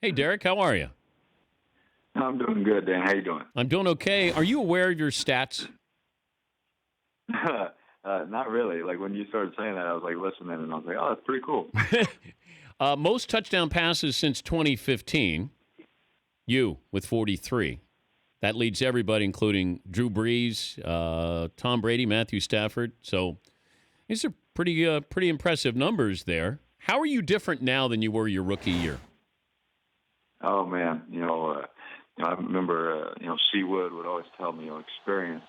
Hey, Derek, how are you? I'm doing good, Dan. How you doing? I'm doing okay. Are you aware of your stats? Not really. Like when you started saying that, I was like listening, and I was like, "Oh, that's pretty cool." Most touchdown passes since 2015. You with 43. That leads everybody, including Drew Brees, Tom Brady, Matthew Stafford. So these are pretty impressive numbers there. How are you different now than you were your rookie year? Oh man, I remember, Seawood would always tell me, experience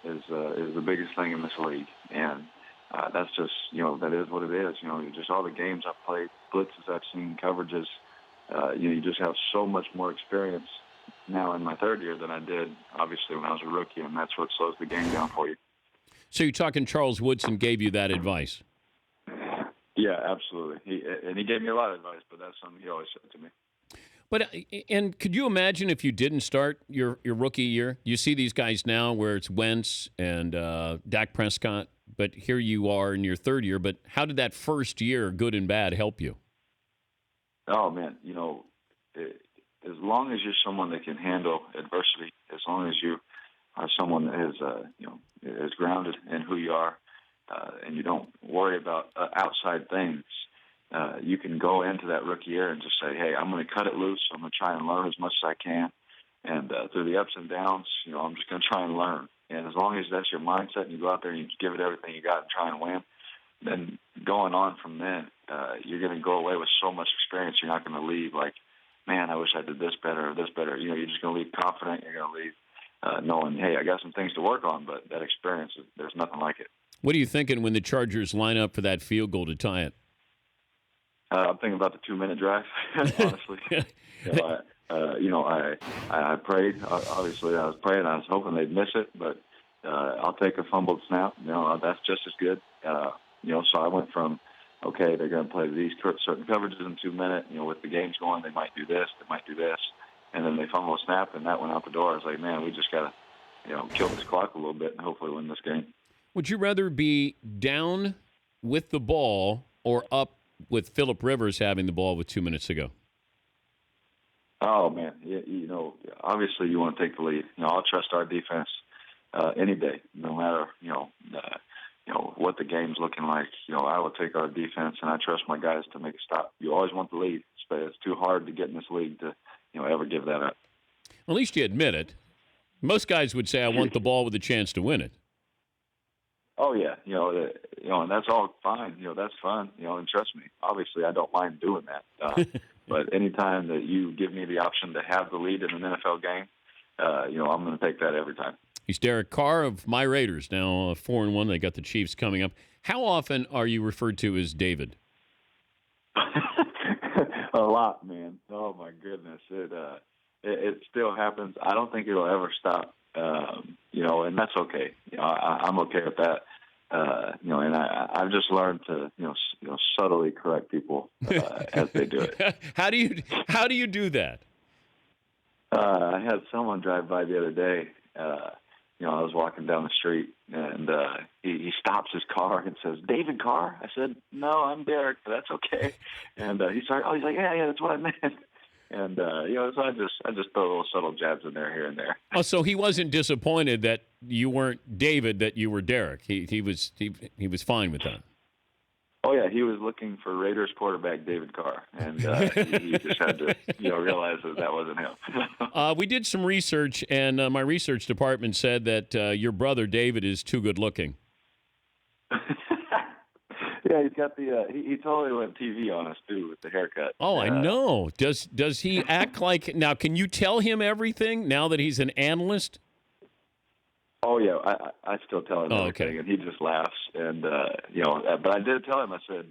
is the biggest thing in this league, and that's just, that is what it is. Just all the games I've played, blitzes I've seen, coverages. You just have so much more experience now in my third year than I did, obviously, when I was a rookie, and that's what slows the game down for you. So you're talking Charles Woodson gave you that advice? Yeah, absolutely. He gave me a lot of advice, but that's something he always said to me. But and could you imagine if you didn't start your rookie year? You see these guys now where it's Wentz and Dak Prescott, but here you are in your third year. But how did that first year, good and bad, help you? Oh man, as long as you're someone that can handle adversity, as long as you are someone that is grounded in who you are, and you don't worry about outside things. You can go into that rookie year and just say, hey, I'm going to cut it loose. I'm going to try and learn as much as I can. And through the ups and downs, I'm just going to try and learn. And as long as that's your mindset and you go out there and you give it everything you got and try and win, then going on from then, you're going to go away with so much experience. You're not going to leave like, man, I wish I did this better or this better. You're just going to leave confident. You're going to leave knowing, hey, I got some things to work on, but that experience, there's nothing like it. What are you thinking when the Chargers line up for that field goal to tie it? I'm thinking about the 2-minute drive, honestly. I prayed. Obviously, I was praying. I was hoping they'd miss it, but I'll take a fumbled snap. That's just as good. So I went from, okay, they're going to play these certain coverages in 2 minutes. With the games going, they might do this, they might do this. And then they fumble a snap, and that went out the door. I was like, man, we just got to, kill this clock a little bit and hopefully win this game. Would you rather be down with the ball or up with Phillip Rivers having the ball with 2 minutes to go? Oh, man. Obviously you want to take the lead. I'll trust our defense any day, no matter, what the game's looking like. I will take our defense, and I trust my guys to make a stop. You always want the lead. It's too hard to get in this league to, ever give that up. At least you admit it. Most guys would say, I want the ball with a chance to win it. Oh yeah, and that's all fine. That's fun. And trust me, obviously, I don't mind doing that. But anytime that you give me the option to have the lead in an NFL game, I'm going to take that every time. He's Derek Carr of my Raiders. Now 4-1. They got the Chiefs coming up. How often are you referred to as David? A lot, man. Oh my goodness, it still happens. I don't think it'll ever stop. And that's okay. I'm okay with that. And I've just learned to, subtly correct people as they do it. How do you do that? I had someone drive by the other day. I was walking down the street, and he stops his car and says, "David Carr?" I said, "No, I'm Derek, but that's okay." And he's like, "Yeah, that's what I meant." And so I just throw little subtle jabs in there here and there. Oh, so he wasn't disappointed that you weren't David, that you were Derek. He was fine with that. Oh yeah, he was looking for Raiders quarterback David Carr, and he just had to realize that wasn't him. We did some research, and my research department said that your brother David is too good looking. Yeah, he's got the. He totally went TV on us too with the haircut. Oh, I know. Does he act like now? Can you tell him everything now that he's an analyst? Oh yeah, I still tell him everything, okay. And he just laughs. And but I did tell him. I said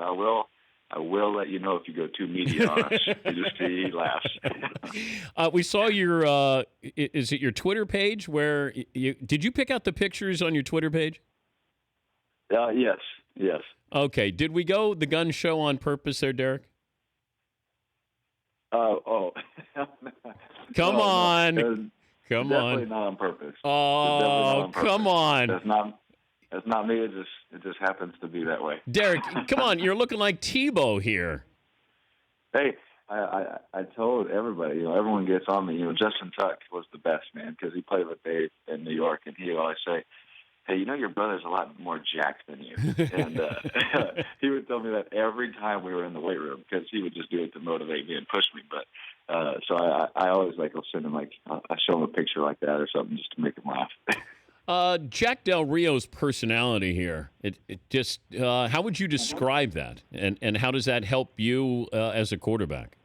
I will let you know if you go too media on us. He laughs. We saw your. Is it your Twitter page? Where did you pick out the pictures on your Twitter page? Yes. Okay. Did we go the gun show on purpose there, Derek? Oh. Come on. No. Come definitely on. not on purpose. Oh, come on. That's not me. It just happens to be that way. Derek, come on. You're looking like Tebow here. Hey, I told everybody, everyone gets on me. Justin Tuck was the best, man, because he played with Dave in New York, and he would always say, "Hey, your brother's a lot more jacked than you." And he would tell me that every time we were in the weight room, because he would just do it to motivate me and push me. But so I always will send him I show him a picture like that or something just to make him laugh. Jack Del Rio's personality here, it just, how would you describe that? And how does that help you as a quarterback?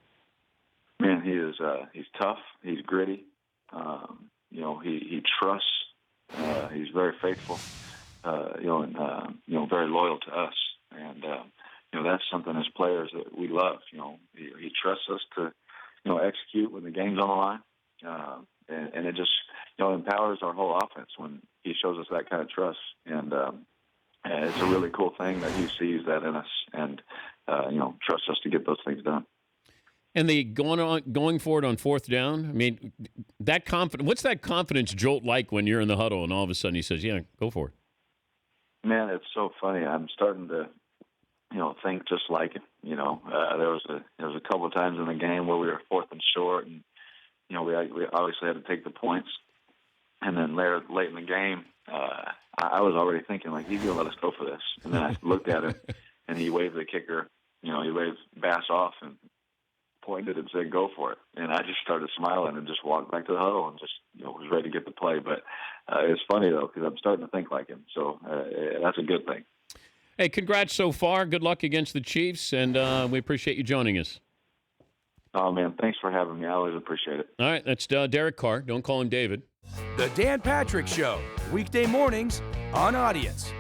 Man, he's tough. He's gritty. He trusts. He's very faithful. And very loyal to us. And that's something as players that we love. He trusts us to execute when the game's on the line. And it just empowers our whole offense when he shows us that kind of trust. And it's a really cool thing that he sees that in us and trusts us to get those things done. And the going for it on fourth down. I mean, that what's that confidence jolt like when you're in the huddle and all of a sudden he says, "Yeah, go for it"? Man, it's so funny. I'm starting to think just like him. There was a couple of times in the game where we were fourth and short, and we obviously had to take the points. And then late in the game, I was already thinking he's gonna let us go for this. And then I looked at him, and he waved the kicker. He waved Bass off and pointed and said, "Go for it." And I just started smiling and just walked back to the huddle and just was ready to get the play. But it's funny though because I'm starting to think like him, so that's a good thing. Hey, congrats so far. Good luck against the Chiefs, and we appreciate you joining us. Oh man, thanks for having me. I always appreciate it. All right, that's Derek Carr. Don't call him David. The Dan Patrick Show, weekday mornings on Audience.